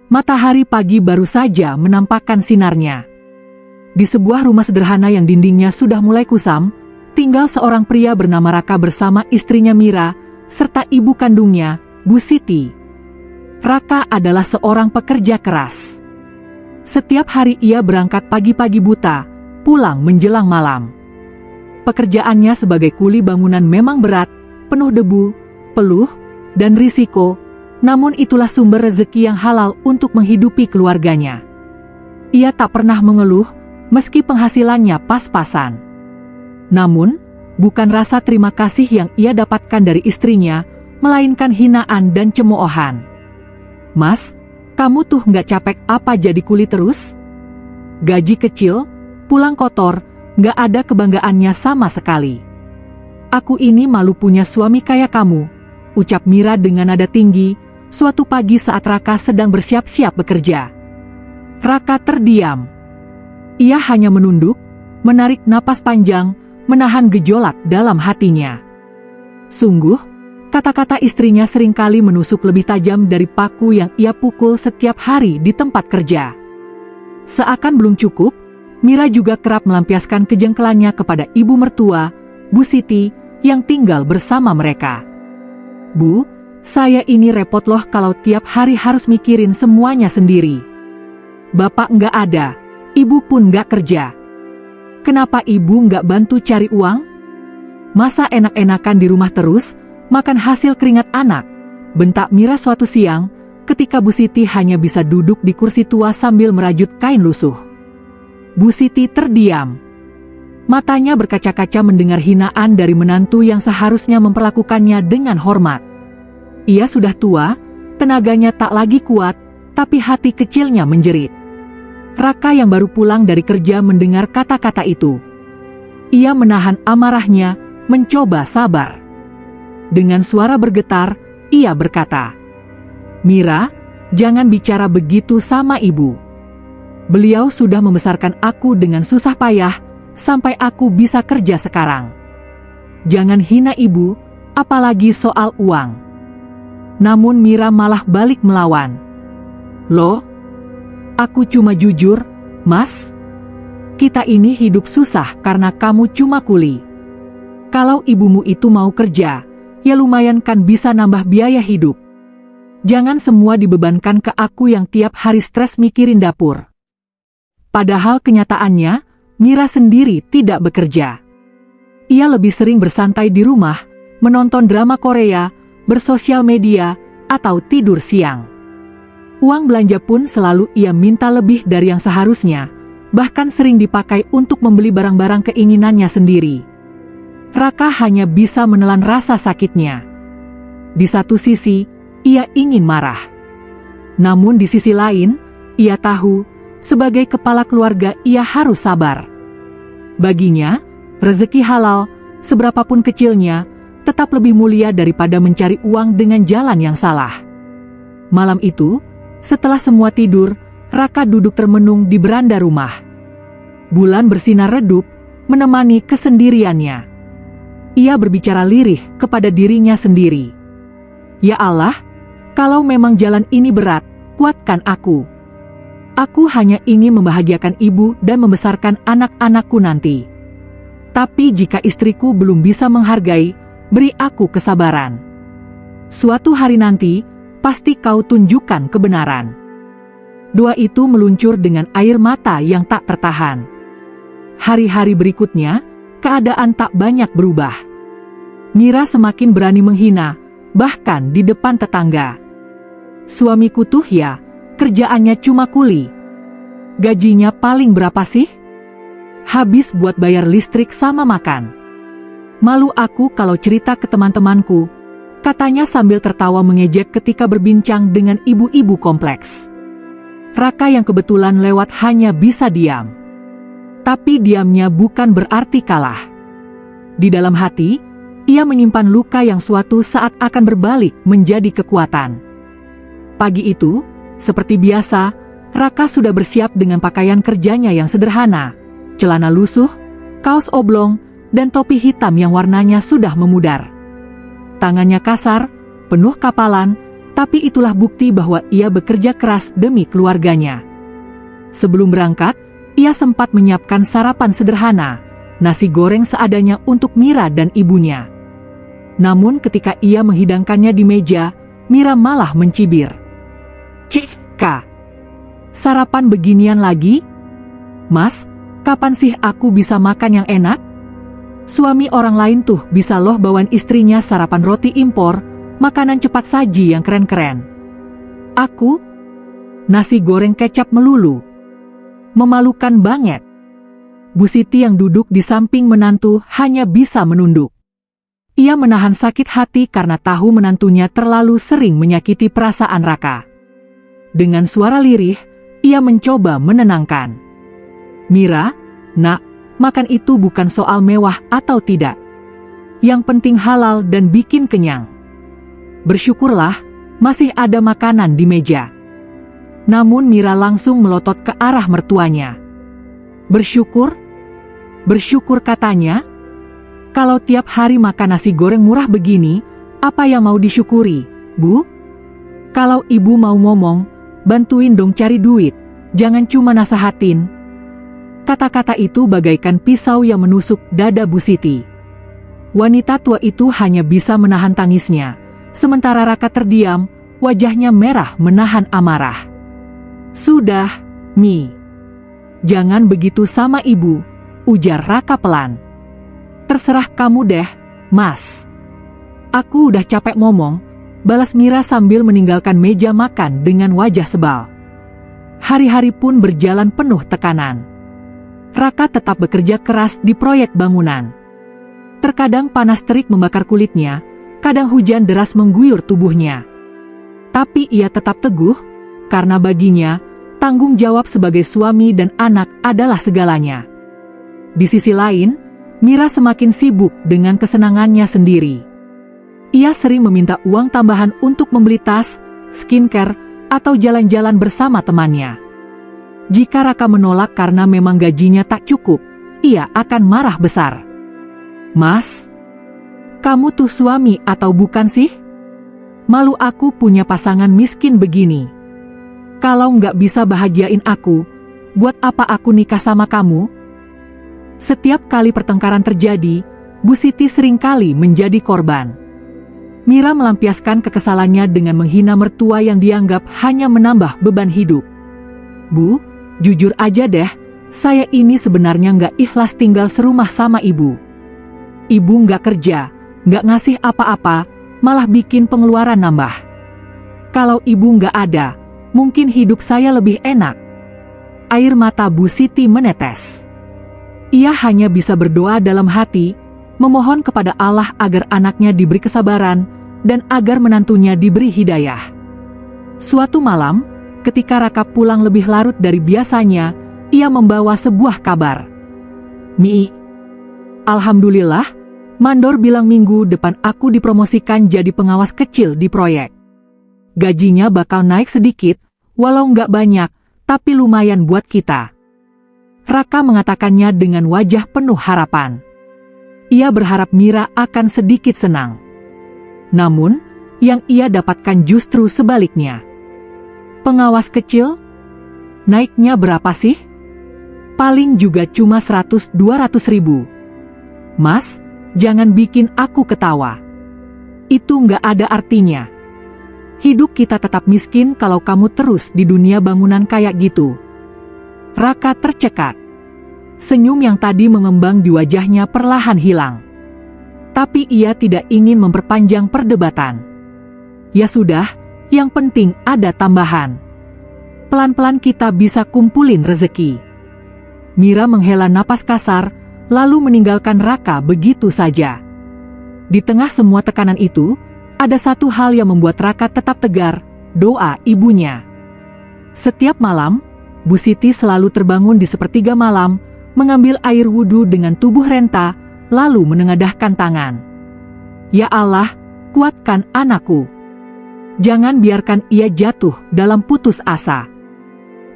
Matahari pagi baru saja menampakkan sinarnya. Di sebuah rumah sederhana yang dindingnya sudah mulai kusam, tinggal seorang pria bernama Raka bersama istrinya Mira, serta ibu kandungnya, Bu Siti. Raka adalah seorang pekerja keras. Setiap hari ia berangkat pagi-pagi buta, pulang menjelang malam. Pekerjaannya sebagai kuli bangunan memang berat, penuh debu, peluh, dan risiko, namun itulah sumber rezeki yang halal untuk menghidupi keluarganya. Ia tak pernah mengeluh, meski penghasilannya pas-pasan. Namun, bukan rasa terima kasih yang ia dapatkan dari istrinya, melainkan hinaan dan cemoohan. "Mas, kamu tuh nggak capek apa jadi kuli terus? Gaji kecil, pulang kotor, nggak ada kebanggaannya sama sekali. Aku ini malu punya suami kayak kamu," ucap Mira dengan nada tinggi, suatu pagi saat Raka sedang bersiap-siap bekerja. Raka terdiam. Ia hanya menunduk, menarik napas panjang, menahan gejolak dalam hatinya. Sungguh, kata-kata istrinya seringkali menusuk lebih tajam dari paku yang ia pukul setiap hari di tempat kerja. Seakan belum cukup, Mira juga kerap melampiaskan kejengkelannya kepada ibu mertua, Bu Siti, yang tinggal bersama mereka. "Bu, saya ini repot loh kalau tiap hari harus mikirin semuanya sendiri. Bapak nggak ada, ibu pun nggak kerja. Kenapa ibu nggak bantu cari uang? Masa enak-enakan di rumah terus, makan hasil keringat anak?" bentak Mira suatu siang, ketika Bu Siti hanya bisa duduk di kursi tua sambil merajut kain lusuh. Bu Siti terdiam. Matanya berkaca-kaca mendengar hinaan dari menantu yang seharusnya memperlakukannya dengan hormat. Ia sudah tua, tenaganya tak lagi kuat, tapi hati kecilnya menjerit. Raka yang baru pulang dari kerja mendengar kata-kata itu. Ia menahan amarahnya, mencoba sabar. Dengan suara bergetar, ia berkata, "Mira, jangan bicara begitu sama ibu. Beliau sudah membesarkan aku dengan susah payah, sampai aku bisa kerja sekarang. Jangan hina ibu, apalagi soal uang." Namun Mira malah balik melawan. "Loh, aku cuma jujur, Mas. Kita ini hidup susah karena kamu cuma kuli. Kalau ibumu itu mau kerja, ya lumayan kan bisa nambah biaya hidup. Jangan semua dibebankan ke aku yang tiap hari stres mikirin dapur." Padahal kenyataannya, Mira sendiri tidak bekerja. Ia lebih sering bersantai di rumah, menonton drama Korea, bersosial media, atau tidur siang. Uang belanja pun selalu ia minta lebih dari yang seharusnya, bahkan sering dipakai untuk membeli barang-barang keinginannya sendiri. Raka hanya bisa menelan rasa sakitnya. Di satu sisi, ia ingin marah. Namun di sisi lain, ia tahu, sebagai kepala keluarga ia harus sabar. Baginya, rezeki halal, seberapapun kecilnya, tetap lebih mulia daripada mencari uang dengan jalan yang salah. Malam itu, setelah semua tidur, Raka duduk termenung di beranda rumah. Bulan bersinar redup, menemani kesendiriannya. Ia berbicara lirih kepada dirinya sendiri. "Ya Allah, kalau memang jalan ini berat, kuatkan aku. Aku hanya ingin membahagiakan ibu dan membesarkan anak-anakku nanti. Tapi jika istriku belum bisa menghargai, beri aku kesabaran. Suatu hari nanti, pasti kau tunjukkan kebenaran." Doa itu meluncur dengan air mata yang tak tertahan. Hari-hari berikutnya, keadaan tak banyak berubah. Mira semakin berani menghina, bahkan di depan tetangga. "Suamiku tuh ya, kerjaannya cuma kuli. Gajinya paling berapa sih? Habis buat bayar listrik sama makan. Malu aku kalau cerita ke teman-temanku," katanya sambil tertawa mengejek ketika berbincang dengan ibu-ibu kompleks. Raka yang kebetulan lewat hanya bisa diam. Tapi diamnya bukan berarti kalah. Di dalam hati, ia menyimpan luka yang suatu saat akan berbalik menjadi kekuatan. Pagi itu, seperti biasa, Raka sudah bersiap dengan pakaian kerjanya yang sederhana, celana lusuh, kaos oblong, dan topi hitam yang warnanya sudah memudar. Tangannya kasar, penuh kapalan, Tapi itulah bukti bahwa ia bekerja keras demi keluarganya. Sebelum berangkat, ia sempat menyiapkan sarapan sederhana, nasi goreng seadanya untuk Mira dan ibunya. Namun ketika ia menghidangkannya di meja, Mira malah mencibir. "Cik, Kak, sarapan beginian lagi? Mas, kapan sih aku bisa makan yang enak? Suami orang lain tuh bisa loh bawain istrinya sarapan roti impor, makanan cepat saji yang keren-keren. Aku, nasi goreng kecap melulu. Memalukan banget." Bu Siti yang duduk di samping menantu hanya bisa menunduk. Ia menahan sakit hati karena tahu menantunya terlalu sering menyakiti perasaan Raka. Dengan suara lirih, ia mencoba menenangkan. "Mira, nak, makan itu bukan soal mewah atau tidak. Yang penting halal dan bikin kenyang. Bersyukurlah, masih ada makanan di meja." Namun Mira langsung melotot ke arah mertuanya. "Bersyukur? Bersyukur katanya? Kalau tiap hari makan nasi goreng murah begini, apa yang mau disyukuri, Bu? Kalau ibu mau ngomong, bantuin dong cari duit, jangan cuma nasehatin." Kata-kata itu bagaikan pisau yang menusuk dada Bu Siti. Wanita tua itu hanya bisa menahan tangisnya, sementara Raka terdiam, wajahnya merah menahan amarah. "Sudah, Mi. Jangan begitu sama ibu," ujar Raka pelan. "Terserah kamu deh, Mas. Aku udah capek ngomong," balas Mira sambil meninggalkan meja makan dengan wajah sebal. Hari-hari pun berjalan penuh tekanan. Raka tetap bekerja keras di proyek bangunan. Terkadang panas terik membakar kulitnya, kadang hujan deras mengguyur tubuhnya. Tapi ia tetap teguh, karena baginya, tanggung jawab sebagai suami dan anak adalah segalanya. Di sisi lain, Mira semakin sibuk dengan kesenangannya sendiri. Ia sering meminta uang tambahan untuk membeli tas, skincare, atau jalan-jalan bersama temannya. Jika Raka menolak karena memang gajinya tak cukup, ia akan marah besar. "Mas, kamu tuh suami atau bukan sih? Malu aku punya pasangan miskin begini. Kalau nggak bisa bahagiain aku, buat apa aku nikah sama kamu?" Setiap kali pertengkaran terjadi, Bu Siti seringkali menjadi korban. Mira melampiaskan kekesalannya dengan menghina mertua yang dianggap hanya menambah beban hidup. "Bu, jujur aja deh, saya ini sebenarnya nggak ikhlas tinggal serumah sama ibu. Ibu nggak kerja, nggak ngasih apa-apa, malah bikin pengeluaran nambah. Kalau ibu nggak ada, mungkin hidup saya lebih enak." Air mata Bu Siti menetes. Ia hanya bisa berdoa dalam hati, memohon kepada Allah agar anaknya diberi kesabaran, dan agar menantunya diberi hidayah. Suatu malam, ketika Raka pulang lebih larut dari biasanya, ia membawa sebuah kabar. "Mi, alhamdulillah, Mandor bilang minggu depan aku dipromosikan jadi pengawas kecil di proyek. Gajinya bakal naik sedikit, walau nggak banyak, tapi lumayan buat kita." Raka mengatakannya dengan wajah penuh harapan. Ia berharap Mira akan sedikit senang. Namun, yang ia dapatkan justru sebaliknya. "Pengawas kecil? Naiknya berapa sih? Paling juga cuma 100-200 ribu. Mas, jangan bikin aku ketawa. Itu nggak ada artinya. Hidup kita tetap miskin kalau kamu terus di dunia bangunan kayak gitu." Raka tercekat. Senyum yang tadi mengembang di wajahnya perlahan hilang. Tapi ia tidak ingin memperpanjang perdebatan. "Ya sudah, yang penting ada tambahan. Pelan-pelan kita bisa kumpulin rezeki." Mira menghela napas kasar, lalu meninggalkan Raka begitu saja. Di tengah semua tekanan itu, ada satu hal yang membuat Raka tetap tegar, doa ibunya. Setiap malam, Bu Siti selalu terbangun di sepertiga malam, mengambil air wudhu dengan tubuh renta, lalu menengadahkan tangan. "Ya Allah, kuatkan anakku. Jangan biarkan ia jatuh dalam putus asa.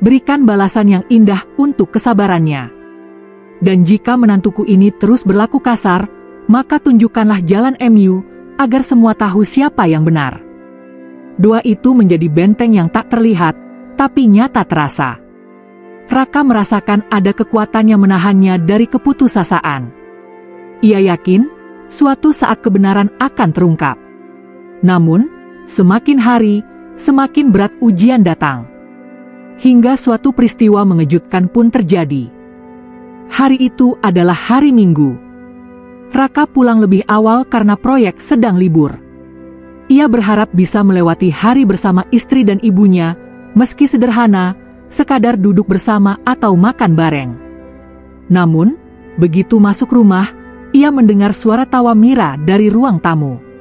Berikan balasan yang indah untuk kesabarannya. Dan jika menantuku ini terus berlaku kasar, maka tunjukkanlah jalan MU, agar semua tahu siapa yang benar." Doa itu menjadi benteng yang tak terlihat, tapi nyata terasa. Raka merasakan ada kekuatan yang menahannya dari keputusasaan. Ia yakin, suatu saat kebenaran akan terungkap. Namun, semakin hari, semakin berat ujian datang. Hingga suatu peristiwa mengejutkan pun terjadi. Hari itu adalah hari Minggu. Raka pulang lebih awal karena proyek sedang libur. Ia berharap bisa melewati hari bersama istri dan ibunya, meski sederhana, sekadar duduk bersama atau makan bareng. Namun, begitu masuk rumah, ia mendengar suara tawa Mira dari ruang tamu.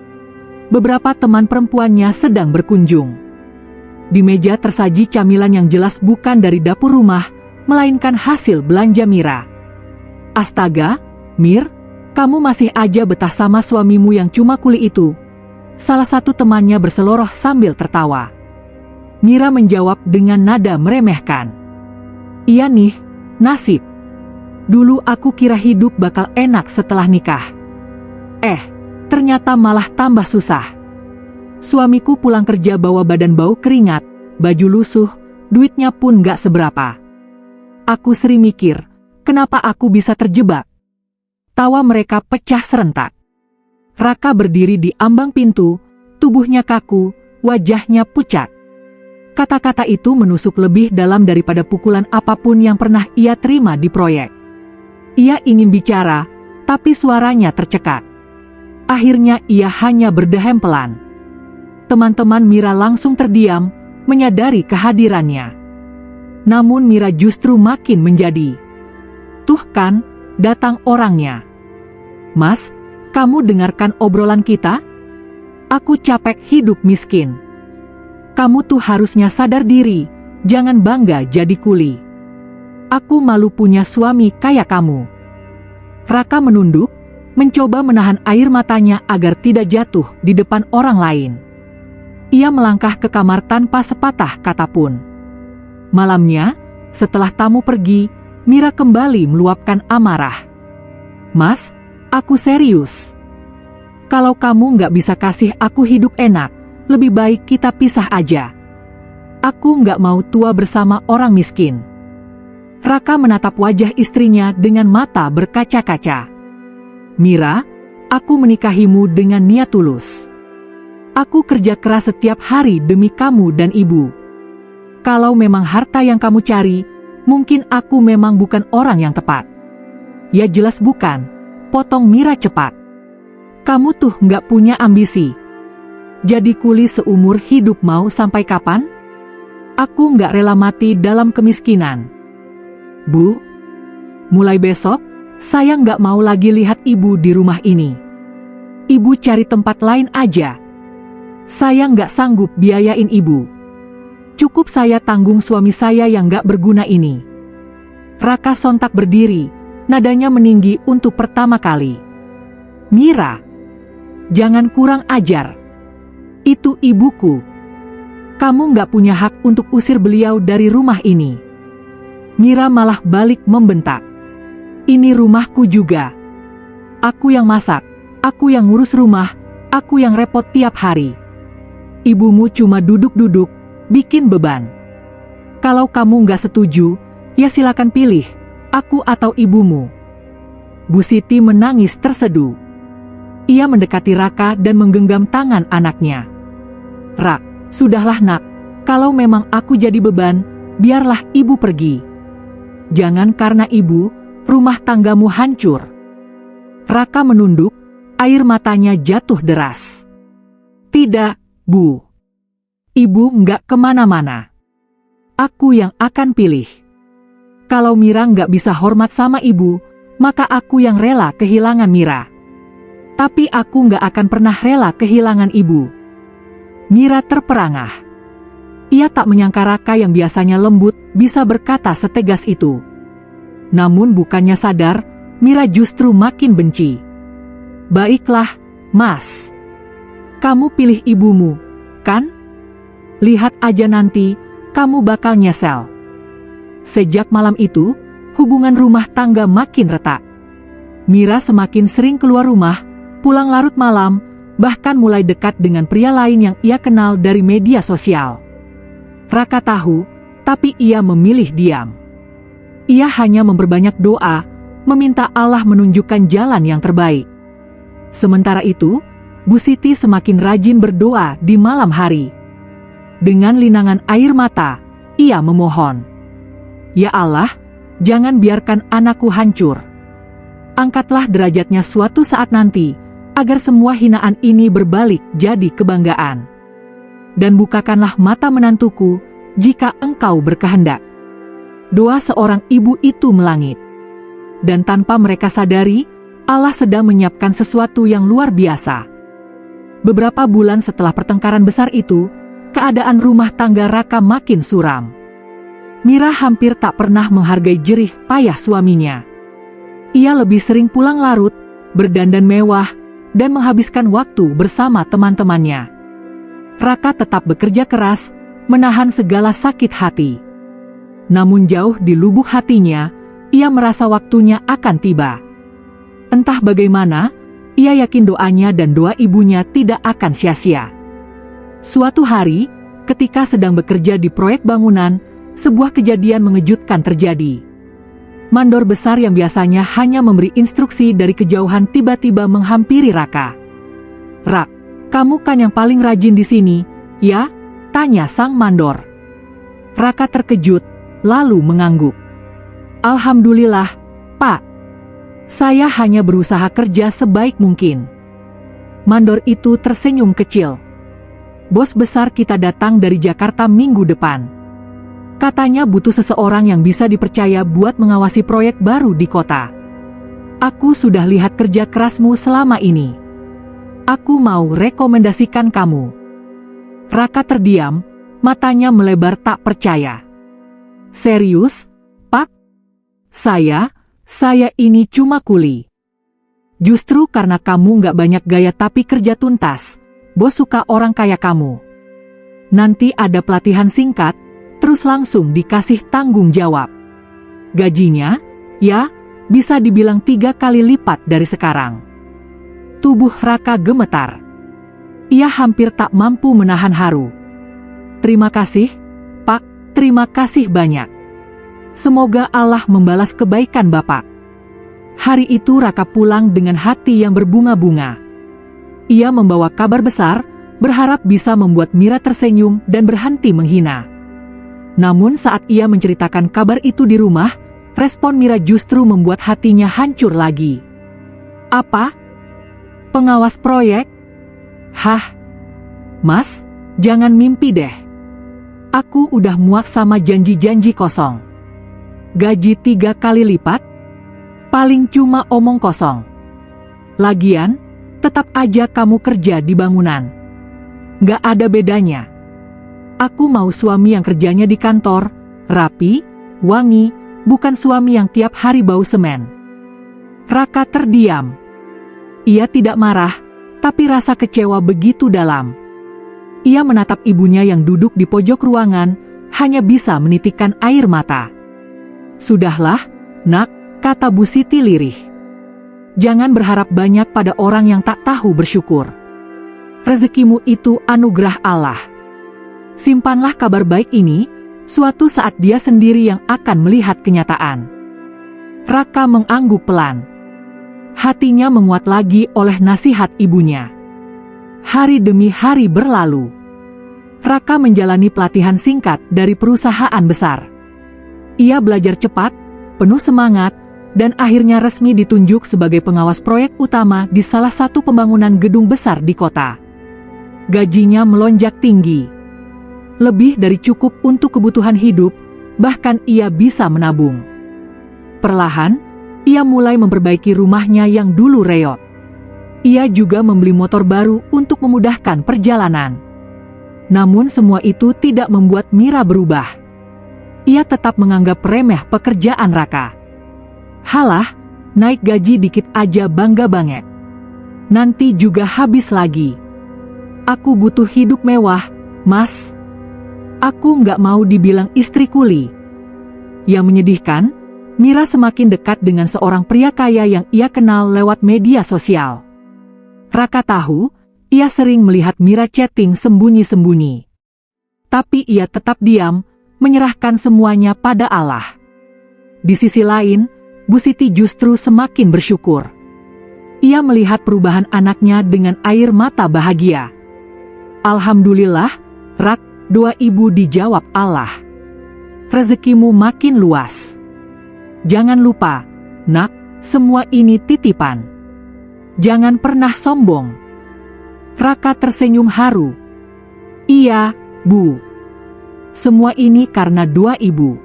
Beberapa teman perempuannya sedang berkunjung. Di meja tersaji camilan yang jelas bukan dari dapur rumah, melainkan hasil belanja Mira. Astaga, Mir, kamu masih aja betah sama suamimu yang cuma kuli itu. Salah satu temannya berseloroh sambil tertawa. Mira menjawab dengan nada meremehkan. Iya nih, nasib. Dulu aku kira hidup bakal enak setelah nikah. Ternyata malah tambah susah. Suamiku pulang kerja bawa badan bau keringat, baju lusuh, duitnya pun gak seberapa. Aku sering mikir, kenapa aku bisa terjebak? Tawa mereka pecah serentak. Raka berdiri di ambang pintu, tubuhnya kaku, wajahnya pucat. Kata-kata itu menusuk lebih dalam daripada pukulan apapun yang pernah ia terima di proyek. Ia ingin bicara, tapi suaranya tercekat. Akhirnya ia hanya berdehem pelan. Teman-teman Mira langsung terdiam, menyadari kehadirannya. Namun Mira justru makin menjadi. Tuh kan, datang orangnya. Mas, kamu dengarkan obrolan kita? Aku capek hidup miskin. Kamu tuh harusnya sadar diri, jangan bangga jadi kuli. Aku malu punya suami kayak kamu. Raka menunduk, mencoba menahan air matanya agar tidak jatuh di depan orang lain. Ia melangkah ke kamar tanpa sepatah kata pun. Malamnya, setelah tamu pergi, Mira kembali meluapkan amarah. Mas, aku serius. Kalau kamu nggak bisa kasih aku hidup enak, lebih baik kita pisah aja. Aku nggak mau tua bersama orang miskin. Raka menatap wajah istrinya dengan mata berkaca-kaca. Mira, aku menikahimu dengan niat tulus. Aku kerja keras setiap hari demi kamu dan ibu. Kalau memang harta yang kamu cari, mungkin aku memang bukan orang yang tepat. Ya jelas bukan, potong Mira cepat. Kamu tuh nggak punya ambisi. Jadi kuli seumur hidup mau sampai kapan? Aku nggak rela mati dalam kemiskinan. Bu, mulai besok, saya nggak mau lagi lihat ibu di rumah ini. Ibu cari tempat lain aja. Saya nggak sanggup biayain ibu. Cukup saya tanggung suami saya yang nggak berguna ini. Raka sontak berdiri, nadanya meninggi untuk pertama kali. Mira, jangan kurang ajar. Itu ibuku. Kamu nggak punya hak untuk usir beliau dari rumah ini. Mira malah balik membentak. Ini rumahku juga. Aku yang masak, aku yang ngurus rumah, aku yang repot tiap hari. Ibumu cuma duduk-duduk, bikin beban. Kalau kamu nggak setuju, ya silakan pilih, aku atau ibumu. Bu Siti menangis terseduh. Ia mendekati Raka dan menggenggam tangan anaknya. Rak, sudahlah nak, kalau memang aku jadi beban, biarlah ibu pergi. Jangan karena ibu, rumah tanggamu hancur. Raka menunduk, air matanya jatuh deras. Tidak, Bu. Ibu nggak kemana-mana. Aku yang akan pilih. Kalau Mira nggak bisa hormat sama ibu, maka aku yang rela kehilangan Mira. Tapi aku nggak akan pernah rela kehilangan ibu. Mira terperangah. Ia tak menyangka Raka yang biasanya lembut bisa berkata setegas itu. Namun bukannya sadar, Mira justru makin benci. Baiklah, Mas. Kamu pilih ibumu, kan? Lihat aja nanti, kamu bakal nyesel. Sejak malam itu, hubungan rumah tangga makin retak. Mira semakin sering keluar rumah, pulang larut malam, bahkan mulai dekat dengan pria lain yang ia kenal dari media sosial. Raka tahu, tapi ia memilih diam. Ia hanya memperbanyak doa, meminta Allah menunjukkan jalan yang terbaik. Sementara itu, Bu Siti semakin rajin berdoa di malam hari. Dengan linangan air mata, ia memohon, "Ya Allah, jangan biarkan anakku hancur. Angkatlah derajatnya suatu saat nanti, agar semua hinaan ini berbalik jadi kebanggaan. Dan bukakanlah mata menantuku, jika Engkau berkehendak." Doa seorang ibu itu melangit. Dan tanpa mereka sadari, Allah sedang menyiapkan sesuatu yang luar biasa. Beberapa bulan setelah pertengkaran besar itu, keadaan rumah tangga Raka makin suram. Mira hampir tak pernah menghargai jerih payah suaminya. Ia lebih sering pulang larut, berdandan mewah, dan menghabiskan waktu bersama teman-temannya. Raka tetap bekerja keras, menahan segala sakit hati. Namun jauh di lubuk hatinya, ia merasa waktunya akan tiba. Entah bagaimana, ia yakin doanya dan doa ibunya tidak akan sia-sia. Suatu hari, ketika sedang bekerja di proyek bangunan, sebuah kejadian mengejutkan terjadi. Mandor besar yang biasanya hanya memberi instruksi dari kejauhan tiba-tiba menghampiri Raka. "Rak, kamu kan yang paling rajin di sini, ya?" tanya sang mandor. Raka terkejut, lalu mengangguk. "Alhamdulillah, Pak. Saya hanya berusaha kerja sebaik mungkin." Mandor itu tersenyum kecil. "Bos besar kita datang dari Jakarta minggu depan. Katanya butuh seseorang yang bisa dipercaya buat mengawasi proyek baru di kota. Aku sudah lihat kerja kerasmu selama ini. Aku mau rekomendasikan kamu." Raka terdiam, matanya melebar tak percaya. "Serius, Pak? Saya ini cuma kuli. Justru karena kamu nggak banyak gaya tapi kerja tuntas, bos suka orang kaya kamu. Nanti ada pelatihan singkat, terus langsung dikasih tanggung jawab. Gajinya, ya, bisa dibilang 3 kali lipat dari sekarang." Tubuh Raka gemetar. Ia hampir tak mampu menahan haru. "Terima kasih, Pak, terima kasih banyak. Semoga Allah membalas kebaikan Bapak." Hari itu Raka pulang dengan hati yang berbunga-bunga. Ia membawa kabar besar, berharap bisa membuat Mira tersenyum dan berhenti menghina. Namun saat ia menceritakan kabar itu di rumah, respon Mira justru membuat hatinya hancur lagi. "Apa? Pengawas proyek? Hah? Mas, jangan mimpi deh. Aku udah muak sama janji-janji kosong. Gaji 3 kali lipat? Paling cuma omong kosong. Lagian, tetap aja kamu kerja di bangunan. Gak ada bedanya. Aku mau suami yang kerjanya di kantor, rapi, wangi, bukan suami yang tiap hari bau semen." Raka terdiam. Ia tidak marah, tapi rasa kecewa begitu dalam. Ia menatap ibunya yang duduk di pojok ruangan, hanya bisa menitikkan air mata. "Sudahlah, Nak," kata Bu Siti lirih. "Jangan berharap banyak pada orang yang tak tahu bersyukur. Rezekimu itu anugerah Allah. Simpanlah kabar baik ini, suatu saat dia sendiri yang akan melihat kenyataan." Raka mengangguk pelan. Hatinya menguat lagi oleh nasihat ibunya. Hari demi hari berlalu. Raka menjalani pelatihan singkat dari perusahaan besar. Ia belajar cepat, penuh semangat, dan akhirnya resmi ditunjuk sebagai pengawas proyek utama di salah satu pembangunan gedung besar di kota. Gajinya melonjak tinggi. Lebih dari cukup untuk kebutuhan hidup, bahkan ia bisa menabung. Perlahan, ia mulai memperbaiki rumahnya yang dulu reot. Ia juga membeli motor baru untuk memudahkan perjalanan. Namun semua itu tidak membuat Mira berubah. Ia tetap menganggap remeh pekerjaan Raka. "Halah, naik gaji dikit aja bangga banget. Nanti juga habis lagi. Aku butuh hidup mewah, Mas. Aku nggak mau dibilang istri kuli." Yang menyedihkan, Mira semakin dekat dengan seorang pria kaya yang ia kenal lewat media sosial. Raka tahu, Ia sering melihat Mira chatting sembunyi-sembunyi. Tapi ia tetap diam, menyerahkan semuanya pada Allah. Di sisi lain, Bu Siti justru semakin bersyukur. Ia melihat perubahan anaknya dengan air mata bahagia. Alhamdulillah, Rak, doa ibu dijawab Allah. Rezekimu makin luas. Jangan lupa, Nak, semua ini titipan. Jangan pernah sombong. Raka tersenyum haru. Iya, Bu. Semua ini karena doa ibu.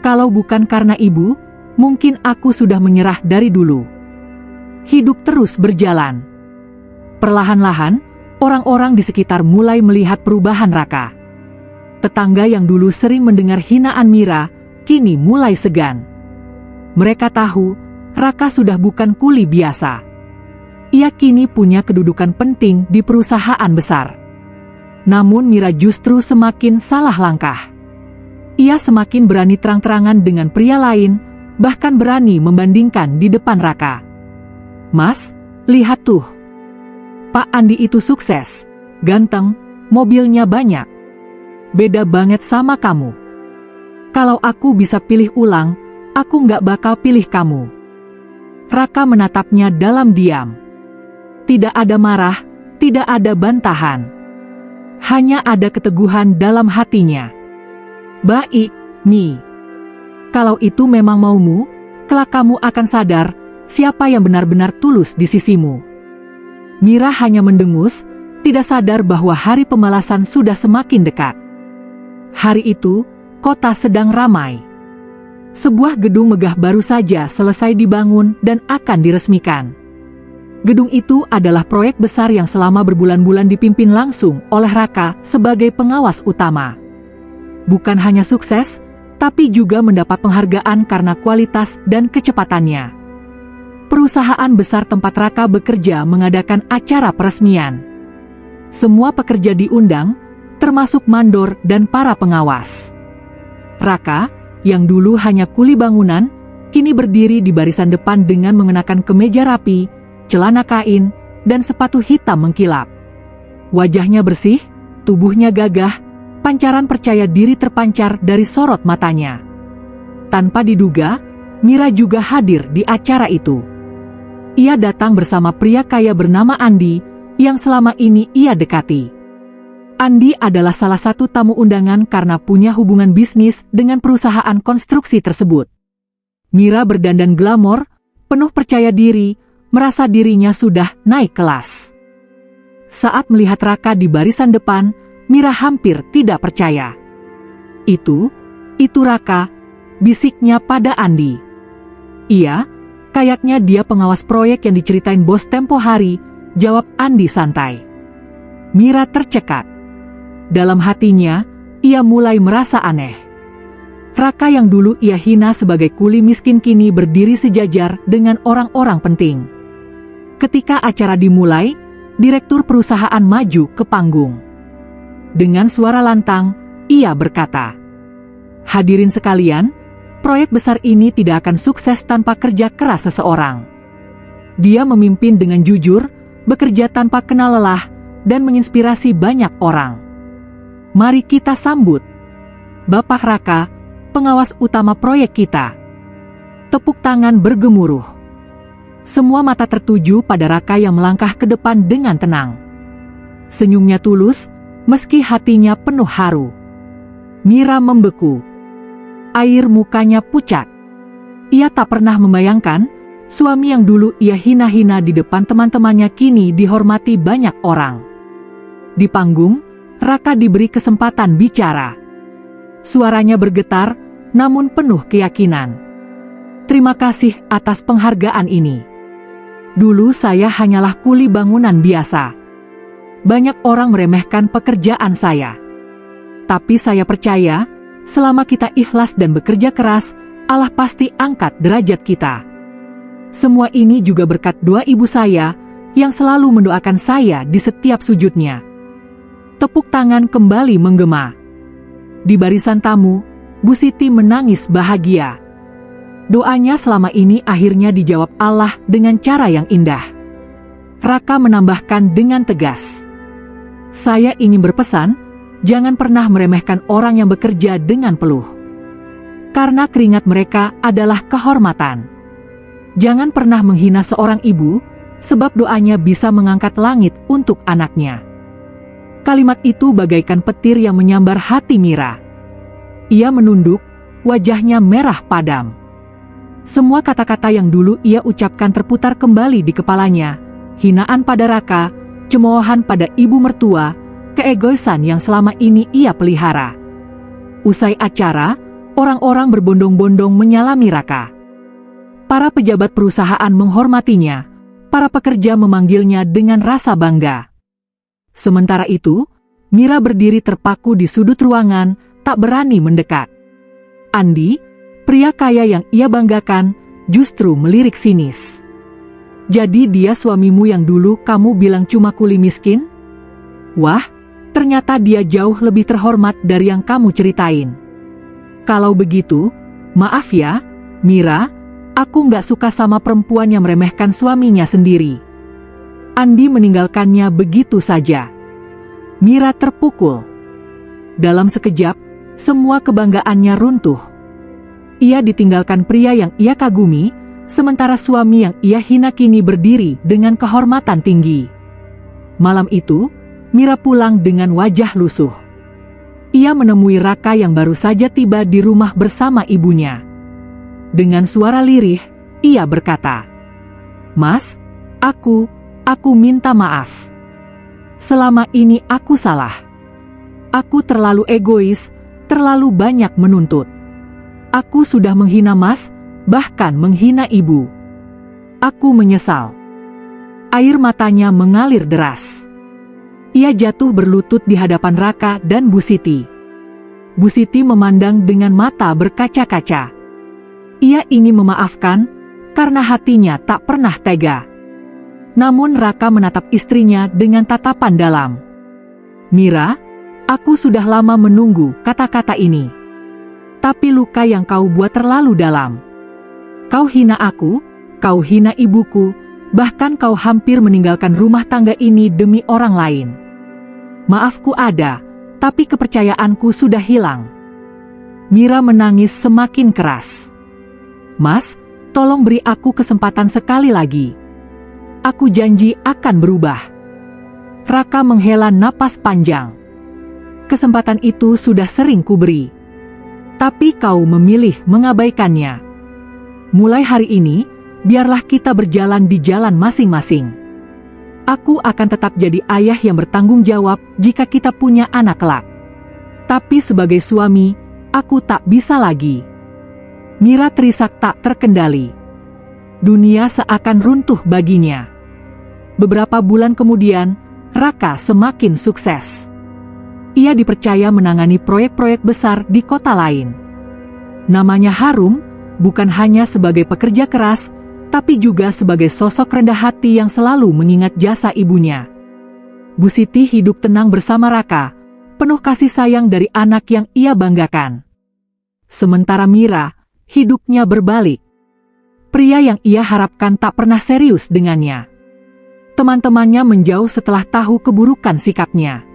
Kalau bukan karena ibu, mungkin aku sudah menyerah dari dulu. Hidup terus berjalan. Perlahan-lahan, orang-orang di sekitar mulai melihat perubahan Raka. Tetangga yang dulu sering mendengar hinaan Mira, kini mulai segan. Mereka tahu, Raka sudah bukan kuli biasa. Ia kini punya kedudukan penting di perusahaan besar. Namun Mira justru semakin salah langkah. Ia semakin berani terang-terangan dengan pria lain, bahkan berani membandingkan di depan Raka. Mas, lihat tuh. Pak Andi itu sukses, ganteng, mobilnya banyak. Beda banget sama kamu. Kalau aku bisa pilih ulang, aku nggak bakal pilih kamu. Raka menatapnya dalam diam. Tidak ada marah, tidak ada bantahan. Hanya ada keteguhan dalam hatinya. Baik, Mi. Kalau itu memang maumu, kelak kamu akan sadar siapa yang benar-benar tulus di sisimu. Mira hanya mendengus, tidak sadar bahwa hari pembalasan sudah semakin dekat. Hari itu, kota sedang ramai. Sebuah gedung megah baru saja selesai dibangun dan akan diresmikan. Gedung itu adalah proyek besar yang selama berbulan-bulan dipimpin langsung oleh Raka sebagai pengawas utama. Bukan hanya sukses, tapi juga mendapat penghargaan karena kualitas dan kecepatannya. Perusahaan besar tempat Raka bekerja mengadakan acara peresmian. Semua pekerja diundang, termasuk mandor dan para pengawas. Raka, yang dulu hanya kuli bangunan, kini berdiri di barisan depan dengan mengenakan kemeja rapi, celana kain, dan sepatu hitam mengkilap. Wajahnya bersih, tubuhnya gagah, pancaran percaya diri terpancar dari sorot matanya. Tanpa diduga, Mira juga hadir di acara itu. Ia datang bersama pria kaya bernama Andi, yang selama ini ia dekati. Andi adalah salah satu tamu undangan karena punya hubungan bisnis dengan perusahaan konstruksi tersebut. Mira berdandan glamor, penuh percaya diri, merasa dirinya sudah naik kelas. Saat melihat Raka di barisan depan, Mira hampir tidak percaya. Itu Raka, bisiknya pada Andi. Iya, kayaknya dia pengawas proyek yang diceritain bos tempo hari, jawab Andi santai. Mira tercekat. Dalam hatinya, ia mulai merasa aneh. Raka yang dulu ia hina sebagai kuli miskin kini berdiri sejajar dengan orang-orang penting. Ketika acara dimulai, direktur perusahaan maju ke panggung. Dengan suara lantang, ia berkata, "Hadirin sekalian, proyek besar ini tidak akan sukses tanpa kerja keras seseorang. Dia memimpin dengan jujur, bekerja tanpa kenal lelah, dan menginspirasi banyak orang. Mari kita sambut Bapak Raka, pengawas utama proyek kita." Tepuk tangan bergemuruh. Semua mata tertuju pada Raka yang melangkah ke depan dengan tenang. Senyumnya tulus, meski hatinya penuh haru. Mira membeku. Air mukanya pucat. Ia tak pernah membayangkan, suami yang dulu ia hina-hina di depan teman-temannya kini dihormati banyak orang. Di panggung, Raka diberi kesempatan bicara. Suaranya bergetar, namun penuh keyakinan. "Terima kasih atas penghargaan ini. Dulu saya hanyalah kuli bangunan biasa. Banyak orang meremehkan pekerjaan saya. Tapi saya percaya, selama kita ikhlas dan bekerja keras, Allah pasti angkat derajat kita. Semua ini juga berkat doa ibu saya, yang selalu mendoakan saya di setiap sujudnya." Tepuk tangan kembali menggema. Di barisan tamu, Bu Siti menangis bahagia. Doanya selama ini akhirnya dijawab Allah dengan cara yang indah. Raka menambahkan dengan tegas. Saya ingin berpesan, jangan pernah meremehkan orang yang bekerja dengan peluh. Karena keringat mereka adalah kehormatan. Jangan pernah menghina seorang ibu, sebab doanya bisa mengangkat langit untuk anaknya. Kalimat itu bagaikan petir yang menyambar hati Mira. Ia menunduk, wajahnya merah padam. Semua kata-kata yang dulu ia ucapkan terputar kembali di kepalanya. Hinaan pada Raka, cemoohan pada ibu mertua, keegoisan yang selama ini ia pelihara. Usai acara, orang-orang berbondong-bondong menyalami Raka. Para pejabat perusahaan menghormatinya, para pekerja memanggilnya dengan rasa bangga. Sementara itu, Mira berdiri terpaku di sudut ruangan, tak berani mendekat. Andi, pria kaya yang ia banggakan, justru melirik sinis. Jadi dia suamimu yang dulu kamu bilang cuma kuli miskin? Wah, ternyata dia jauh lebih terhormat dari yang kamu ceritain. Kalau begitu, maaf ya, Mira, aku nggak suka sama perempuan yang meremehkan suaminya sendiri. Andi meninggalkannya begitu saja. Mira terpukul. Dalam sekejap, semua kebanggaannya runtuh. Ia ditinggalkan pria yang ia kagumi, sementara suami yang ia hina kini berdiri dengan kehormatan tinggi. Malam itu, Mira pulang dengan wajah lusuh. Ia menemui Raka yang baru saja tiba di rumah bersama ibunya. Dengan suara lirih, ia berkata, "Mas, aku minta maaf. Selama ini aku salah. Aku terlalu egois, terlalu banyak menuntut. Aku sudah menghina Mas, bahkan menghina ibu. Aku menyesal." Air matanya mengalir deras. Ia jatuh berlutut di hadapan Raka dan Bu Siti. Bu Siti memandang dengan mata berkaca-kaca. Ia ingin memaafkan, karena hatinya tak pernah tega. Namun Raka menatap istrinya dengan tatapan dalam. "Mira, aku sudah lama menunggu kata-kata ini. Tapi luka yang kau buat terlalu dalam. Kau hina aku, kau hina ibuku, bahkan kau hampir meninggalkan rumah tangga ini demi orang lain. Maafku ada, tapi kepercayaanku sudah hilang." Mira menangis semakin keras. "Mas, tolong beri aku kesempatan sekali lagi. Aku janji akan berubah." Raka menghela napas panjang. "Kesempatan itu sudah sering kuberi. Tapi kau memilih mengabaikannya. Mulai hari ini, biarlah kita berjalan di jalan masing-masing. Aku akan tetap jadi ayah yang bertanggung jawab jika kita punya anak kelak. Tapi sebagai suami, aku tak bisa lagi." Mira terisak tak terkendali. Dunia seakan runtuh baginya. Beberapa bulan kemudian, Raka semakin sukses. Ia dipercaya menangani proyek-proyek besar di kota lain. Namanya harum, bukan hanya sebagai pekerja keras, tapi juga sebagai sosok rendah hati yang selalu mengingat jasa ibunya. Bu Siti hidup tenang bersama Raka, penuh kasih sayang dari anak yang ia banggakan. Sementara Mira, hidupnya berbalik. Pria yang ia harapkan tak pernah serius dengannya. Teman-temannya menjauh setelah tahu keburukan sikapnya.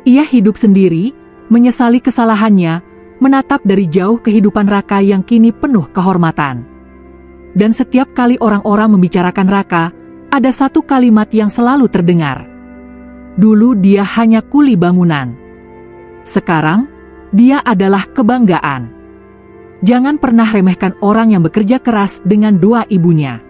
Ia hidup sendiri, menyesali kesalahannya, menatap dari jauh kehidupan Raka yang kini penuh kehormatan. Dan setiap kali orang-orang membicarakan Raka, ada satu kalimat yang selalu terdengar. Dulu dia hanya kuli bangunan. Sekarang, dia adalah kebanggaan. Jangan pernah remehkan orang yang bekerja keras dengan doa ibunya.